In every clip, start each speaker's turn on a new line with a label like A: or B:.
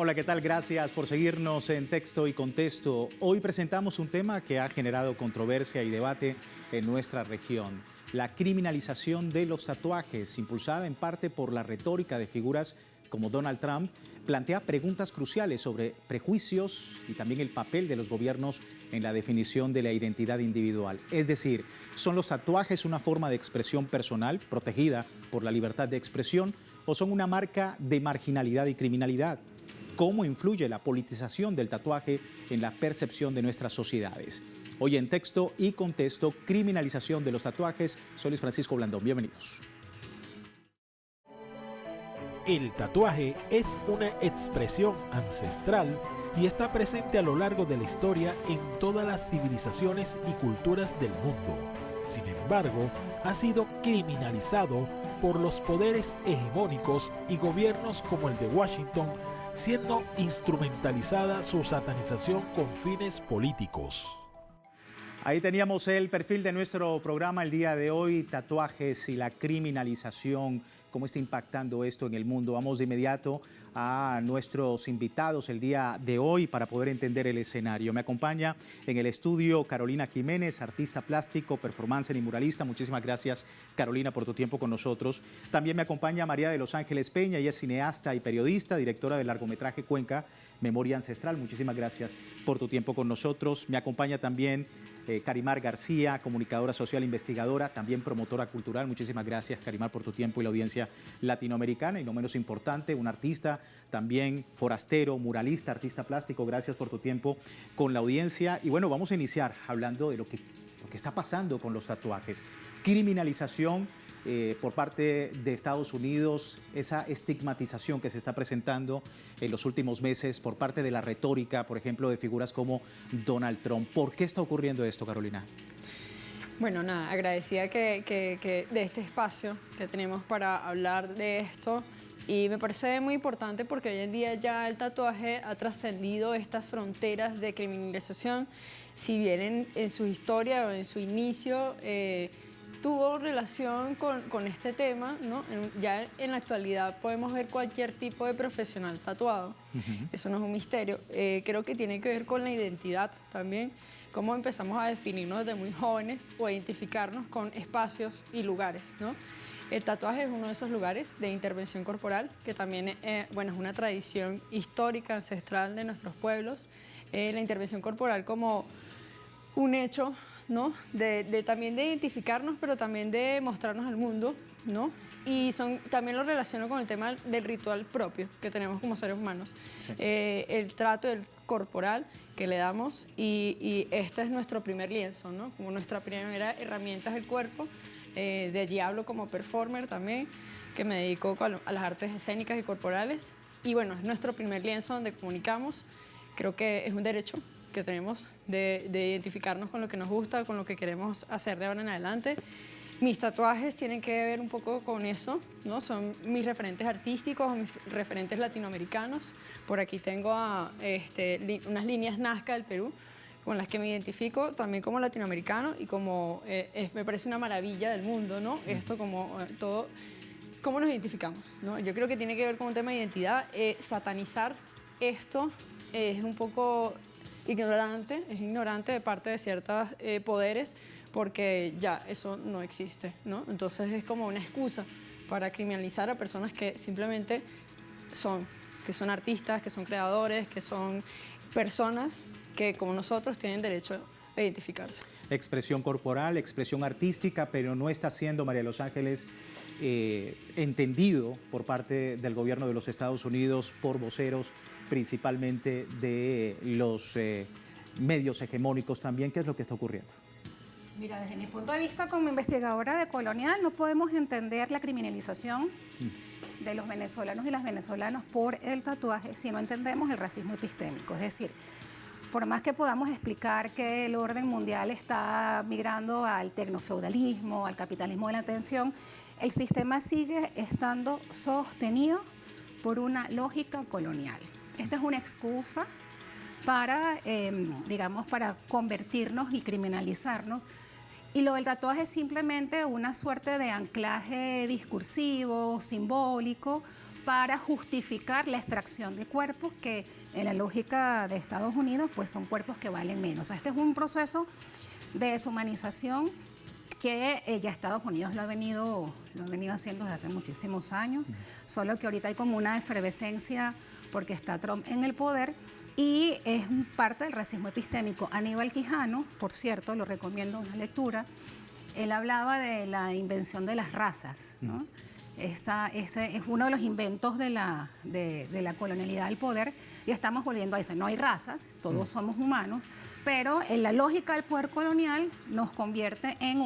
A: Hola, ¿qué tal? Gracias por seguirnos en Texto y Contexto. Hoy presentamos un tema que ha generado controversia y debate en nuestra región: la criminalización de los tatuajes, impulsada en parte por la retórica de figuras como Donald Trump. Plantea preguntas cruciales sobre prejuicios y también el papel de los gobiernos en la definición de la identidad individual. Es decir, ¿son los tatuajes una forma de expresión personal protegida por la libertad de expresión o son una marca de marginalidad y criminalidad? ¿Cómo influye la politización del tatuaje en la percepción de nuestras sociedades? Hoy en Texto y Contexto, criminalización de los tatuajes. Soy Luis Francisco Blandón, bienvenidos.
B: El tatuaje es una expresión ancestral y está presente a lo largo de la historia en todas las civilizaciones y culturas del mundo. Sin embargo, ha sido criminalizado por los poderes hegemónicos y gobiernos como el de Washington, siendo instrumentalizada su satanización con fines políticos.
A: Ahí teníamos el perfil de nuestro programa el día de hoy: tatuajes y la criminalización, cómo está impactando esto en el mundo. Vamos de inmediato a nuestros invitados el día de hoy para poder entender el escenario. Me acompaña en el estudio Carolina Jiménez, artista plástico, performance y muralista. Muchísimas gracias, Carolina, por tu tiempo con nosotros. También me acompaña María de los Ángeles Peña, ella es cineasta y periodista, directora del largometraje Cuenca, Memoria Ancestral. Muchísimas gracias por tu tiempo con nosotros. Me acompaña también Karimar García, comunicadora social, investigadora, también promotora cultural. Muchísimas gracias, Karimar, por tu tiempo y la audiencia latinoamericana. Y no menos importante, un artista, también forastero, muralista, artista plástico. Gracias por tu tiempo con la audiencia. Y bueno, vamos a iniciar hablando de lo que está pasando con los tatuajes. Criminalización por parte de Estados Unidos, esa estigmatización que se está presentando en los últimos meses por parte de la retórica, por ejemplo, de figuras como Donald Trump. ¿Por qué está ocurriendo esto, Carolina?
C: Bueno, nada, agradecida de este espacio que tenemos para hablar de esto. Y me parece muy importante porque hoy en día ya el tatuaje ha trascendido estas fronteras de criminalización. Si bien en su historia o en su inicio tuvo relación con este tema, ¿no? Ya en la actualidad podemos ver cualquier tipo de profesional tatuado. Eso no es un misterio. Creo que tiene que ver con la identidad también, cómo empezamos a definirnos desde muy jóvenes o a identificarnos con espacios y lugares, ¿no? El tatuaje es uno de esos lugares de intervención corporal, que también bueno, es una tradición histórica, ancestral de nuestros pueblos. La intervención corporal como un hecho, ¿no? También de identificarnos, pero también de mostrarnos al mundo, ¿no? Y también lo relaciono con el tema del ritual propio que tenemos como seres humanos. Sí. El trato corporal que le damos y este es nuestro primer lienzo, ¿no? Como nuestra primera herramienta es el cuerpo. De allí hablo como performer también, que me dedico a las artes escénicas y corporales. Y bueno, es nuestro primer lienzo donde comunicamos. Creo que es un derecho que tenemos de identificarnos con lo que nos gusta, con lo que queremos hacer de ahora en adelante. Mis tatuajes tienen que ver un poco con eso, ¿no? Son mis referentes artísticos, mis referentes latinoamericanos. Por aquí tengo unas líneas Nazca del Perú, con las que me identifico también como latinoamericano y como me parece una maravilla del mundo, ¿no? Esto como todo, ¿cómo nos identificamos, ¿no? Yo creo que tiene que ver con un tema de identidad. Satanizar esto es un poco ignorante, es ignorante de parte de ciertos poderes, porque ya eso no existe, ¿no? Entonces es como una excusa para criminalizar a personas que simplemente que son artistas, que son creadores, que son personas que como nosotros tienen derecho a identificarse.
A: Expresión corporal, expresión artística, pero no está siendo, María de los Ángeles, entendido por parte del gobierno de los Estados Unidos, por voceros principalmente de los medios hegemónicos también. ¿Qué es lo que está ocurriendo?
D: Mira, desde mi punto de vista como investigadora de colonial, no podemos entender la criminalización de los venezolanos y las venezolanas por el tatuaje si no entendemos el racismo epistémico. Es decir, por más que podamos explicar que el orden mundial está migrando al tecnofeudalismo, al capitalismo de la atención, el sistema sigue estando sostenido por una lógica colonial. Esta es una excusa para, digamos, para convertirnos y criminalizarnos Y lo del tatuaje es simplemente una suerte de anclaje discursivo, simbólico, para justificar la extracción de cuerpos que en la lógica de Estados Unidos pues son cuerpos que valen menos. O sea, este es un proceso de deshumanización que ya Estados Unidos lo ha venido haciendo desde hace muchísimos años, solo que ahorita hay como una efervescencia porque está Trump en el poder y es parte del racismo epistémico. Aníbal Quijano, por cierto, lo recomiendo una lectura, él hablaba de la invención de las razas, ¿no? Ese es uno de los inventos de la colonialidad del poder y estamos volviendo a eso. No hay razas, todos somos humanos, pero en la lógica del poder colonial nos convierte en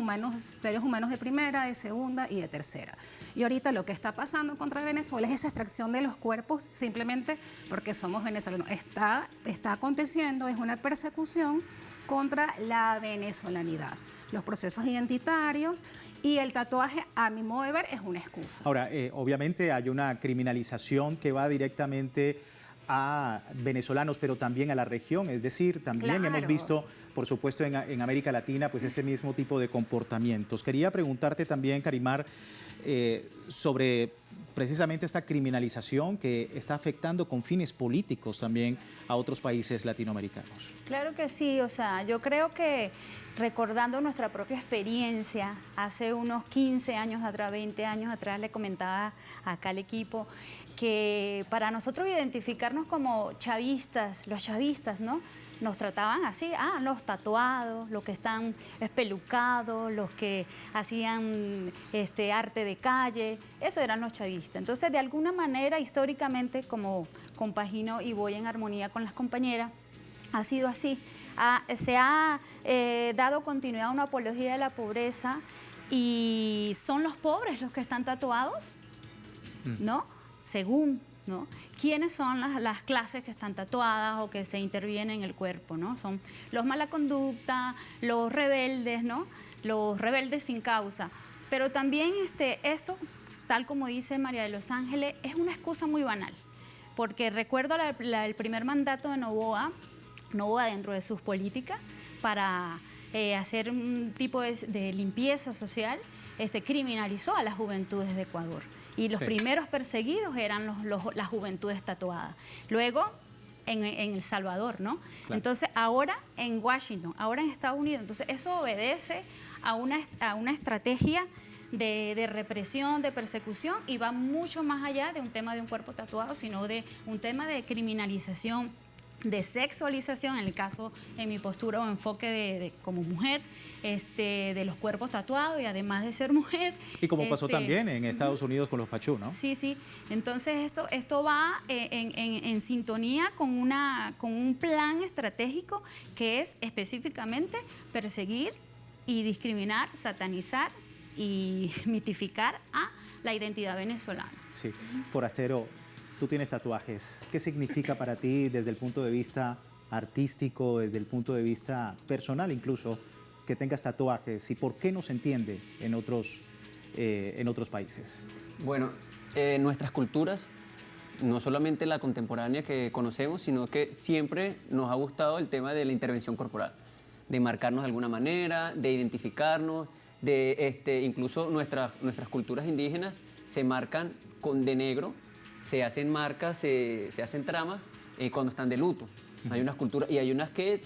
D: seres humanos de primera, de segunda y de tercera. Y ahorita lo que está pasando contra Venezuela es esa extracción de los cuerpos simplemente porque somos venezolanos. Está aconteciendo, es una persecución contra la venezolanidad, los procesos identitarios. Y el tatuaje, a mi modo de ver, es una excusa.
A: Ahora, obviamente hay una criminalización que va directamente a venezolanos, pero también a la región. Es decir, también hemos visto, por supuesto, en América Latina, pues este mismo tipo de comportamientos. Quería preguntarte también, Karimar, sobre precisamente esta criminalización que está afectando con fines políticos también a otros países latinoamericanos.
E: Claro que sí, o sea, yo creo que recordando nuestra propia experiencia, hace unos 15 años atrás, 20 años atrás, le comentaba acá al equipo que para nosotros identificarnos como chavistas, los chavistas, ¿no? Nos trataban así, los tatuados, los que están espelucados, los que hacían arte de calle, eso eran los chavistas. Entonces, de alguna manera, históricamente, como compagino y voy en armonía con las compañeras, ha sido así. Se ha dado continuidad a una apología de la pobreza y son los pobres los que están tatuados, ¿no? Según, ¿no? ¿Quiénes son las clases que están tatuadas o que se intervienen en el cuerpo, ¿no? Son los mala conducta, los rebeldes, ¿no? Los rebeldes sin causa. Pero también esto, tal como dice María de los Ángeles, es una excusa muy banal. Porque recuerdo el primer mandato de Noboa dentro de sus políticas para hacer un tipo de limpieza social, criminalizó a las juventudes de Ecuador. Y los primeros perseguidos eran las juventudes tatuadas. Luego, en El Salvador, ¿no? Claro. Entonces, ahora en Washington, ahora en Estados Unidos. Entonces, eso obedece a una estrategia de represión, de persecución, y va mucho más allá de un tema de un cuerpo tatuado, sino de un tema de criminalización, de sexualización, en el caso, en mi postura o enfoque como mujer, de los cuerpos tatuados y además de ser mujer.
A: Y como pasó también en Estados Unidos con los pachú, ¿no?
E: Sí, sí. Entonces esto va en sintonía con un plan estratégico que es específicamente perseguir y discriminar, satanizar y mitificar a la identidad venezolana.
A: Sí. Forastero, tú tienes tatuajes. ¿Qué significa para ti desde el punto de vista artístico, desde el punto de vista personal incluso, que tengas tatuajes y por qué no se entiende en otros países?
F: Bueno, nuestras culturas, no solamente la contemporánea que conocemos, sino que siempre nos ha gustado el tema de la intervención corporal, de marcarnos de alguna manera, de identificarnos, incluso nuestras culturas indígenas se marcan de negro, se hacen marcas, se hacen tramas cuando están de luto. Hay unas culturas y hay unas que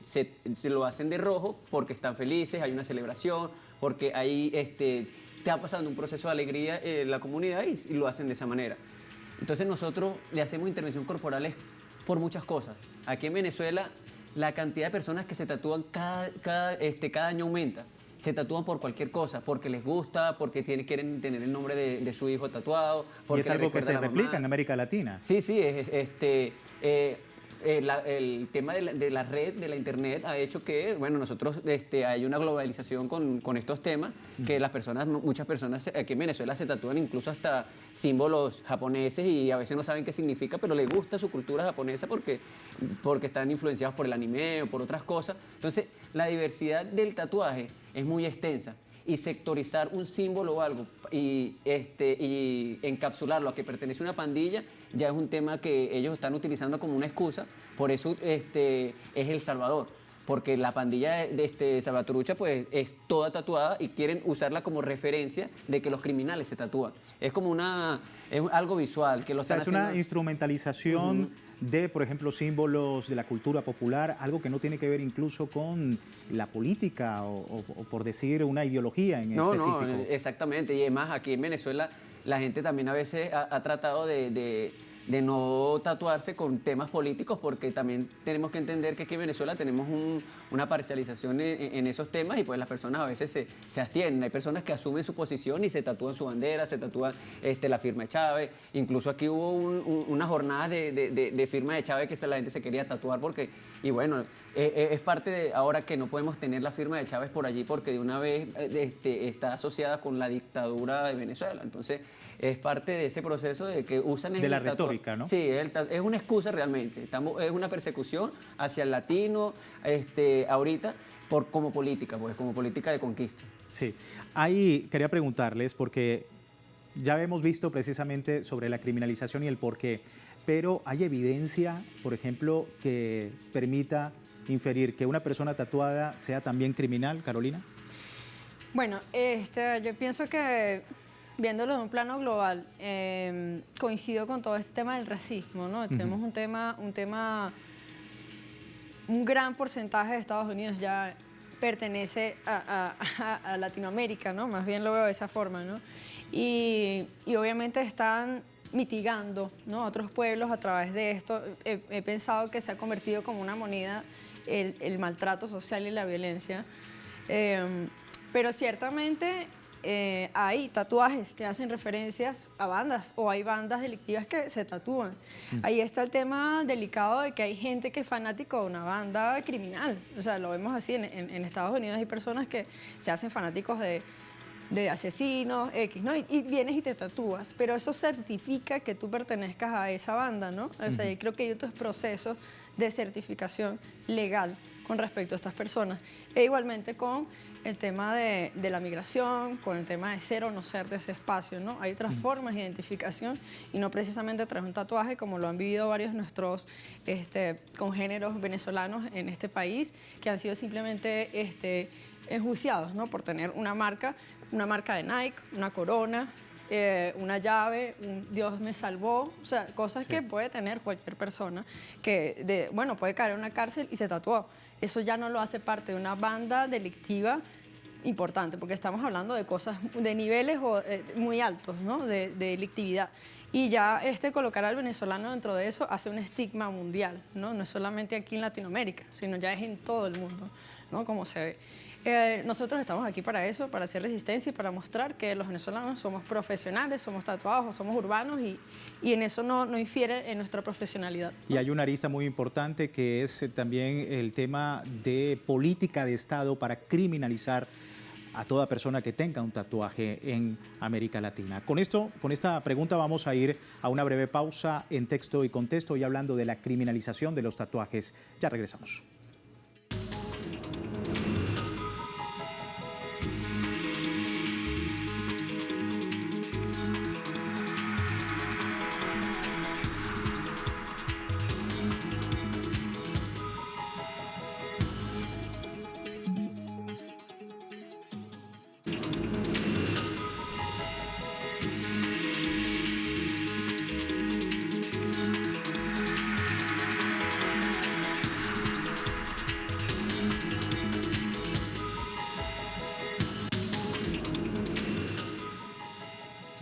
F: se lo hacen de rojo porque están felices, hay una celebración, porque ahí está pasando un proceso de alegría en la comunidad y lo hacen de esa manera. Entonces nosotros le hacemos intervención corporales por muchas cosas. Aquí en Venezuela la cantidad de personas que se tatúan cada año aumenta. Se tatúan por cualquier cosa, porque les gusta, porque quieren tener el nombre de su hijo tatuado.
A: Y es algo que se replica en América Latina.
F: Sí, sí, el tema de la red, de la internet, ha hecho que, bueno, nosotros hay una globalización con estos temas, que muchas personas aquí en Venezuela se tatúan incluso hasta símbolos japoneses y a veces no saben qué significa, pero les gusta su cultura japonesa porque están influenciados por el anime o por otras cosas. Entonces, la diversidad del tatuaje es muy extensa. Y sectorizar un símbolo o algo y encapsularlo a que pertenece a una pandilla ya es un tema que ellos están utilizando como una excusa. Por eso es El Salvador. porque la pandilla de Salvatrucha pues es toda tatuada y quieren usarla como referencia de que los criminales se tatúan. Es como es algo visual que lo
A: O sea,
F: están
A: es una
F: haciendo.
A: instrumentalización de, por ejemplo, símbolos de la cultura popular, algo que no tiene que ver incluso con la política o por decir una ideología en específico.
F: No, exactamente. Y además aquí en Venezuela la gente también a veces ha tratado de no tatuarse con temas políticos, porque también tenemos que entender que aquí en Venezuela tenemos una parcialización en esos temas y pues las personas a veces se abstienen. Hay personas que asumen su posición y se tatúan su bandera, se tatúan la firma de Chávez. Incluso aquí hubo una jornada de firma de Chávez que la gente se quería tatuar porque, y bueno, es parte de ahora que no podemos tener la firma de Chávez por allí porque de una vez está asociada con la dictadura de Venezuela. Entonces, es parte de ese proceso de que usan...
A: De la retórica, ¿no?
F: Sí, es una excusa realmente. Es una persecución hacia el latino ahorita como política, pues como política de conquista.
A: Sí. Ahí quería preguntarles, porque ya hemos visto precisamente sobre la criminalización y el porqué, pero ¿hay evidencia, por ejemplo, que permita inferir que una persona tatuada sea también criminal, Carolina?
C: Bueno, yo pienso que viéndolo en un plano global, coincido con todo este tema del racismo, ¿no? Tenemos un gran porcentaje de Estados Unidos ya pertenece a Latinoamérica, ¿no? Más bien lo veo de esa forma, ¿no? Y obviamente están mitigando, ¿no?, a otros pueblos a través de esto. He pensado que se ha convertido como una moneda el maltrato social y la violencia. Pero ciertamente hay tatuajes que hacen referencias a bandas, o hay bandas delictivas que se tatúan. Ahí está el tema delicado de que hay gente que es fanático de una banda criminal. O sea, lo vemos así, en Estados Unidos hay personas que se hacen fanáticos de asesinos, X, ¿no? Y vienes y te tatúas, pero eso certifica que tú pertenezcas a esa banda, ¿no? O sea, yo creo que hay otros procesos de certificación legal con respecto a estas personas. E igualmente con el tema de la migración, con el tema de ser o no ser de ese espacio, ¿no? Hay otras formas de identificación y no precisamente a través de un tatuaje, como lo han vivido varios de nuestros congéneros venezolanos en este país, que han sido simplemente enjuiciados, ¿no?, por tener una marca de Nike, una corona, una llave, un Dios me salvó, o sea, cosas que puede tener cualquier persona que, puede caer en una cárcel y se tatuó. Eso ya no lo hace parte de una banda delictiva importante, porque estamos hablando de cosas de niveles muy altos, ¿no?, de delictividad. Y ya colocar al venezolano dentro de eso hace un estigma mundial, ¿no? No es solamente aquí en Latinoamérica, sino ya es en todo el mundo, ¿no?, como se ve. Nosotros estamos aquí para eso, para hacer resistencia y para mostrar que los venezolanos somos profesionales, somos tatuados, somos urbanos y en eso no infiere en nuestra profesionalidad, ¿no?
A: Y hay una arista muy importante que es también el tema de política de Estado para criminalizar a toda persona que tenga un tatuaje en América Latina. Con esta pregunta vamos a ir a una breve pausa en Texto y Contexto y hablando de la criminalización de los tatuajes. Ya regresamos.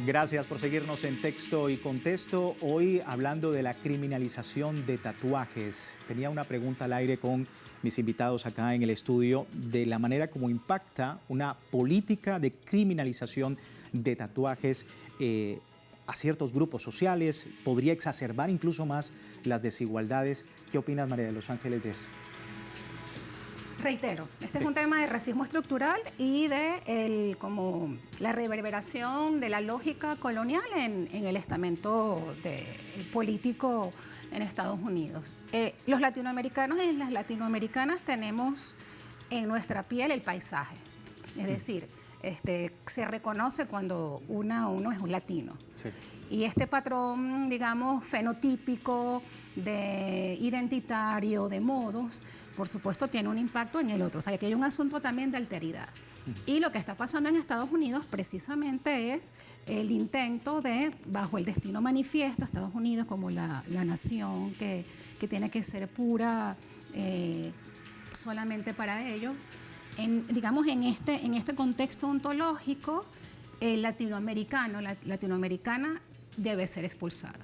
A: Gracias por seguirnos en Texto y Contexto. Hoy hablando de la criminalización de tatuajes. Tenía una pregunta al aire con mis invitados acá en el estudio de la manera como impacta una política de criminalización de tatuajes a ciertos grupos sociales. Podría exacerbar incluso más las desigualdades. ¿Qué opinas, María de los Ángeles, de esto?
D: Reitero, este es un tema de racismo estructural y de como la reverberación de la lógica colonial en el estamento político en Estados Unidos. Los latinoamericanos y las latinoamericanas tenemos en nuestra piel el paisaje, es decir, se reconoce cuando uno es un latino.
A: Sí.
D: Y este patrón, digamos, fenotípico, identitario, de modos, por supuesto tiene un impacto en el otro. O sea, que hay un asunto también de alteridad. Y lo que está pasando en Estados Unidos precisamente es el intento de, bajo el destino manifiesto, Estados Unidos como la nación que tiene que ser pura solamente para ellos, digamos en este contexto ontológico, el latinoamericano, la latinoamericana debe ser expulsada.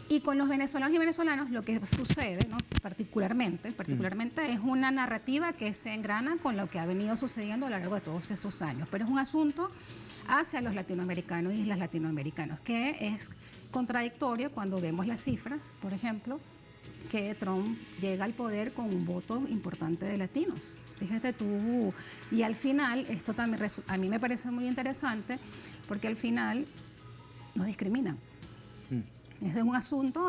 D: Y con los venezolanos y venezolanas lo que sucede, ¿no? particularmente es una narrativa que se engrana con lo que ha venido sucediendo a lo largo de todos estos años, pero es un asunto hacia los latinoamericanos y las latinoamericanas, que es contradictorio cuando vemos las cifras, por ejemplo, que Trump llega al poder con un voto importante de latinos. Fíjate tú, y al final, esto también a mí me parece muy interesante, porque al final nos discriminan. Es un asunto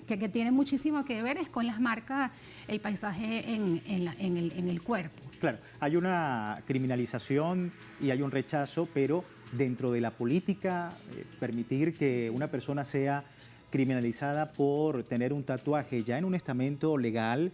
D: que tiene muchísimo que ver es con las marcas, el paisaje en el cuerpo.
A: Claro, hay una criminalización y hay un rechazo, pero dentro de la política, permitir que una persona sea criminalizada por tener un tatuaje ya en un estamento legal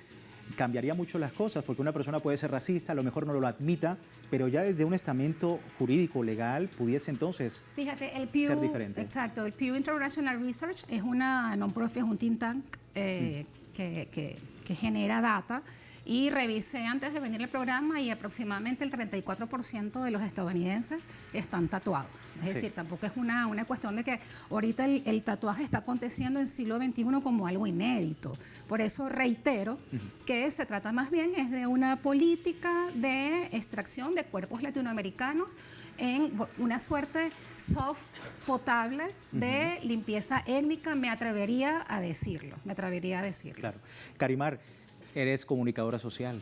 A: cambiaría mucho las cosas, porque una persona puede ser racista, a lo mejor no lo admita, pero ya desde un estamento jurídico legal pudiese entonces ser diferente.
D: Exacto, el Pew International Research es una non-profit, es un think tank que genera data, y revisé antes de venir al programa y aproximadamente el 34% de los estadounidenses están tatuados. Es decir, tampoco es una cuestión de que ahorita el tatuaje está aconteciendo en el siglo XXI como algo inédito. Por eso reitero que se trata más bien es de una política de extracción de cuerpos latinoamericanos en una suerte soft potable de limpieza étnica, me atrevería a decirlo.
A: Claro. Karimar, eres comunicadora social.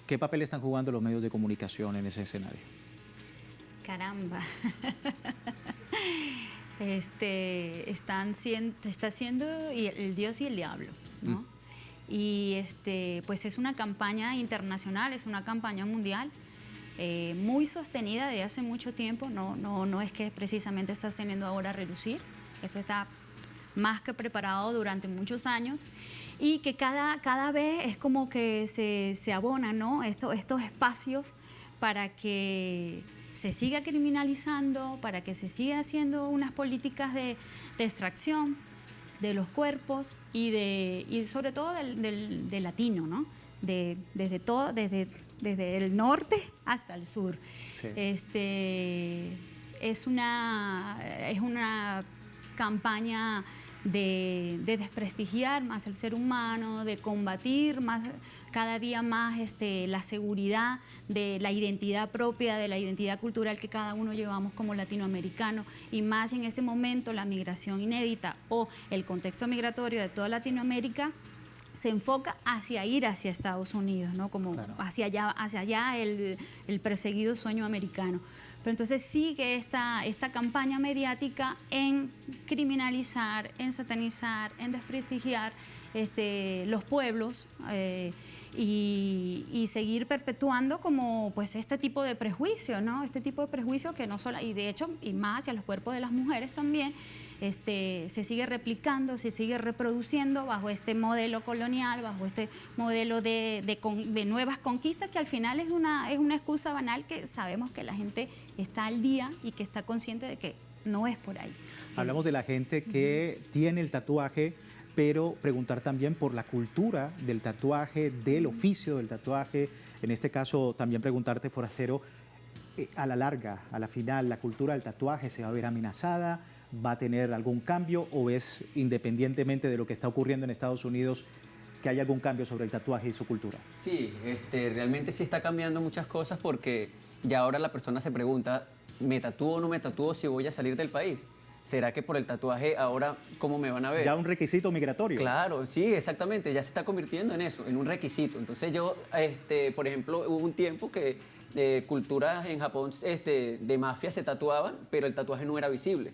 A: ¿Qué papel están jugando los medios de comunicación en ese escenario?
E: Caramba. Está siendo el Dios y el diablo, ¿no? Y pues es una campaña internacional, es una campaña mundial, muy sostenida desde hace mucho tiempo. No es que precisamente está saliendo ahora a relucir. Eso está más que preparado durante muchos años, y que cada vez es como que se abonan, ¿no? estos espacios para que se siga criminalizando, para que se siga haciendo unas políticas de extracción de los cuerpos y sobre todo del latino, ¿no? Desde el norte hasta el sur.
A: Sí.
E: Es una campaña de desprestigiar más el ser humano, de combatir cada día más la seguridad de la identidad propia, de la identidad cultural que cada uno llevamos como latinoamericano, y más en este momento la migración inédita o el contexto migratorio de toda Latinoamérica se enfoca hacia ir hacia Estados Unidos, ¿no? Como claro, hacia allá el perseguido sueño americano. Pero entonces sigue esta campaña mediática en criminalizar, en satanizar, en desprestigiar los pueblos y seguir perpetuando como pues este tipo de prejuicio, ¿no? Este tipo de prejuicio que no solo, y de hecho, y más hacia los cuerpos de las mujeres también, se sigue replicando, se sigue reproduciendo bajo este modelo colonial, bajo este modelo de nuevas conquistas, que al final es una excusa banal, que sabemos que la gente está al día y que está consciente de que no es por ahí.
A: Hablamos de la gente que tiene el tatuaje, pero preguntar también por la cultura del tatuaje, del oficio del tatuaje. En este caso, también preguntarte, forastero, a la larga, a la final, ¿la cultura del tatuaje se va a ver amenazada? ¿Va a tener algún cambio, o ves, independientemente de lo que está ocurriendo en Estados Unidos, que hay algún cambio sobre el tatuaje y su cultura?
F: Sí, realmente sí está cambiando muchas cosas, porque ya ahora la persona se pregunta, ¿me tatúo o no me tatúo si voy a salir del país? ¿Será que por el tatuaje ahora cómo me van a ver?
A: Ya un requisito migratorio.
F: Claro, sí, exactamente, ya se está convirtiendo en eso, en un requisito. Entonces yo, por ejemplo, hubo un tiempo que culturas en Japón de mafia se tatuaban, pero el tatuaje no era visible.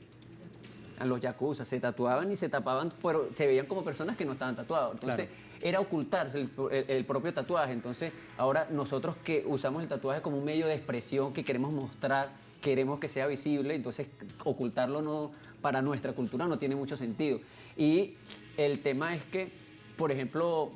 F: A los yakuza se tatuaban y se tapaban, pero se veían como personas que no estaban tatuados. Entonces, claro, era ocultarse el propio tatuaje. Entonces, ahora nosotros que usamos el tatuaje como un medio de expresión, que queremos mostrar queremos que sea visible, entonces ocultarlo no, para nuestra cultura no tiene mucho sentido. Y el tema es que, por ejemplo,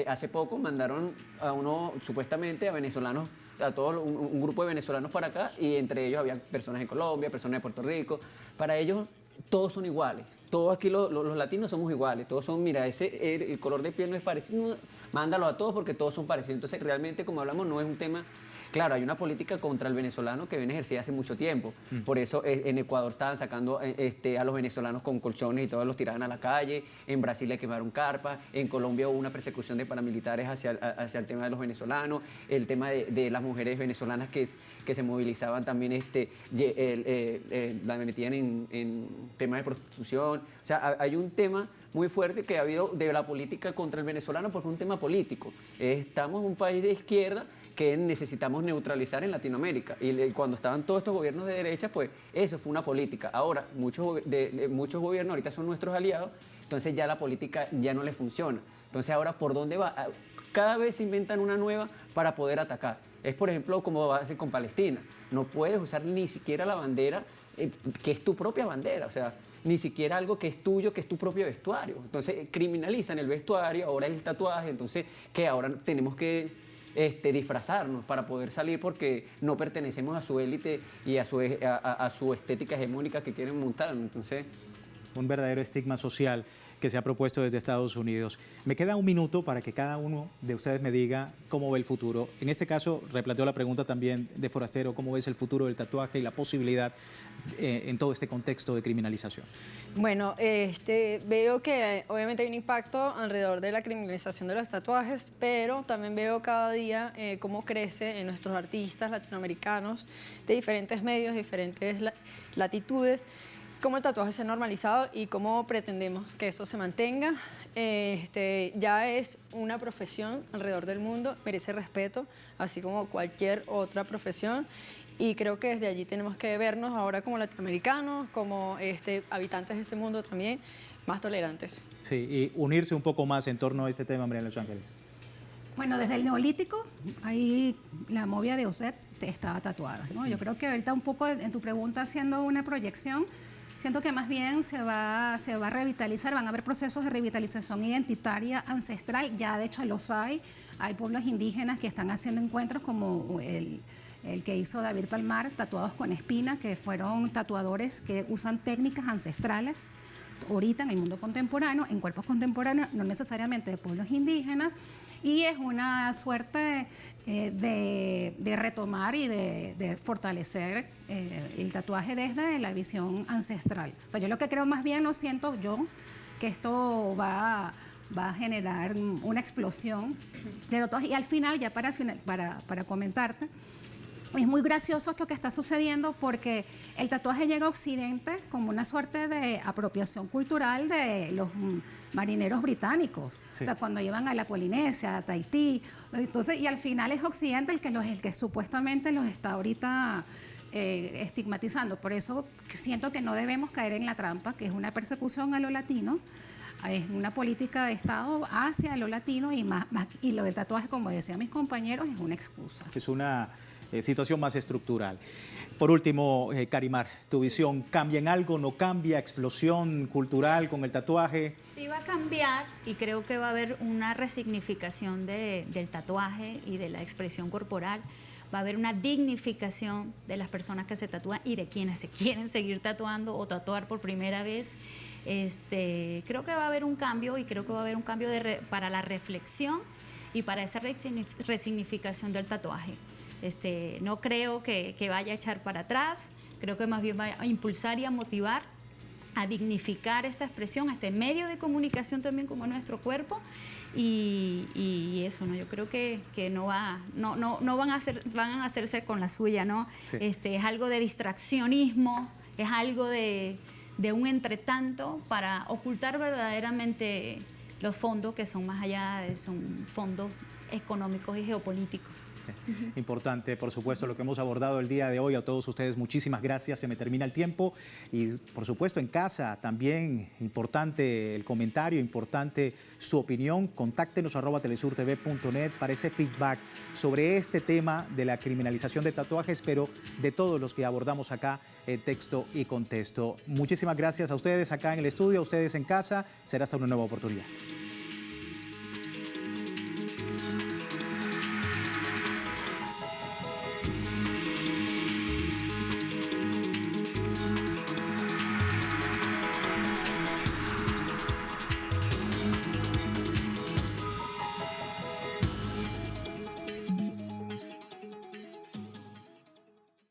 F: hace poco mandaron a uno, supuestamente a venezolanos, a todos un grupo de venezolanos para acá, y entre ellos había personas de Colombia, personas de Puerto Rico. Para ellos todos son iguales, todos aquí los latinos somos iguales, todos son, mira, el color de piel no es parecido, mándalo a todos porque todos son parecidos. Entonces realmente, como hablamos, no es un tema. Claro, hay una política contra el venezolano que viene ejercida hace mucho tiempo. Por eso en Ecuador estaban sacando a los venezolanos con colchones y todos los tiraban a la calle. En Brasil le quemaron carpas. En Colombia hubo una persecución de paramilitares hacia el tema de los venezolanos. El tema de las mujeres venezolanas que se movilizaban también, la metían en temas de prostitución. O sea, hay un tema muy fuerte que ha habido de la política contra el venezolano porque es un tema político. Estamos en un país de izquierda que necesitamos neutralizar en Latinoamérica. Y cuando estaban todos estos gobiernos de derecha, pues eso fue una política. Ahora, muchos gobiernos ahorita son nuestros aliados, entonces ya la política ya no les funciona. Entonces ahora, ¿por dónde va? Cada vez se inventan una nueva para poder atacar. Es, por ejemplo, como va a hacer con Palestina. No puedes usar ni siquiera la bandera, que es tu propia bandera, o sea, ni siquiera algo que es tuyo, que es tu propio vestuario. Entonces criminalizan el vestuario, ahora el tatuaje, entonces que ahora tenemos que disfrazarnos para poder salir porque no pertenecemos a su élite y a su estética hegemónica que quieren montar. Entonces,
A: un verdadero estigma social que se ha propuesto desde Estados Unidos. Me queda un minuto para que cada uno de ustedes me diga cómo ve el futuro. En este caso, replanteo la pregunta también de Forastero, ¿cómo ves el futuro del tatuaje y la posibilidad en todo este contexto de criminalización?
C: Bueno, veo que obviamente hay un impacto alrededor de la criminalización de los tatuajes, pero también veo cada día cómo crece en nuestros artistas latinoamericanos de diferentes medios, diferentes latitudes, cómo el tatuaje se ha normalizado y cómo pretendemos que eso se mantenga. Ya es una profesión alrededor del mundo, merece respeto, así como cualquier otra profesión. Y creo que desde allí tenemos que vernos ahora como latinoamericanos, como habitantes de este mundo también, más tolerantes.
A: Sí, y unirse un poco más en torno a este tema, María Los Ángeles.
D: Bueno, desde el Neolítico, ahí la movia de Osset estaba tatuada, ¿no? Yo creo que ahorita un poco en tu pregunta, haciendo una proyección, siento que más bien se va a revitalizar, van a haber procesos de revitalización identitaria ancestral, ya de hecho los hay pueblos indígenas que están haciendo encuentros como el que hizo David Palmar, Tatuados con Espina, que fueron tatuadores que usan técnicas ancestrales ahorita en el mundo contemporáneo, en cuerpos contemporáneos, no necesariamente de pueblos indígenas, y es una suerte de retomar y de fortalecer el tatuaje desde la visión ancestral. O sea, yo lo que creo más bien, lo siento yo, que esto va a generar una explosión de tatuajes. Y al final, ya para comentarte, es muy gracioso esto que está sucediendo porque el tatuaje llega a Occidente como una suerte de apropiación cultural de los marineros británicos. Sí. O sea, cuando llevan a la Polinesia, a Tahití. Entonces, y al final es Occidente el que supuestamente los está ahorita estigmatizando. Por eso siento que no debemos caer en la trampa, que es una persecución a lo latino. Es una política de Estado hacia lo latino y lo del tatuaje, como decían mis compañeros, es una excusa.
A: Es una situación más estructural. Por último, Karimar, tu visión, ¿cambia en algo? ¿No cambia? ¿Explosión cultural con el tatuaje?
E: Sí va a cambiar y creo que va a haber una resignificación del tatuaje y de la expresión corporal. Va a haber una dignificación de las personas que se tatúan y de quienes se quieren seguir tatuando o tatuar por primera vez. Creo que va a haber un cambio y creo que va a haber un cambio para la reflexión y para esa resignificación del tatuaje. No creo que vaya a echar para atrás, creo que más bien va a impulsar y a motivar, a dignificar esta expresión, este medio de comunicación también como nuestro cuerpo y eso, ¿no? Yo creo que no van a hacerse con la suya, ¿no? Sí. Es algo de distraccionismo, es algo de un entretanto para ocultar verdaderamente los fondos que son más allá, son fondos económicos y geopolíticos.
A: Importante, por supuesto, lo que hemos abordado el día de hoy. A todos ustedes, muchísimas gracias. Se me termina el tiempo. Y, por supuesto, en casa también, importante el comentario, importante su opinión. Contáctenos @telesurtv.net para ese feedback sobre este tema de la criminalización de tatuajes, pero de todos los que abordamos acá en Texto y Contexto. Muchísimas gracias a ustedes acá en el estudio, a ustedes en casa. Será hasta una nueva oportunidad.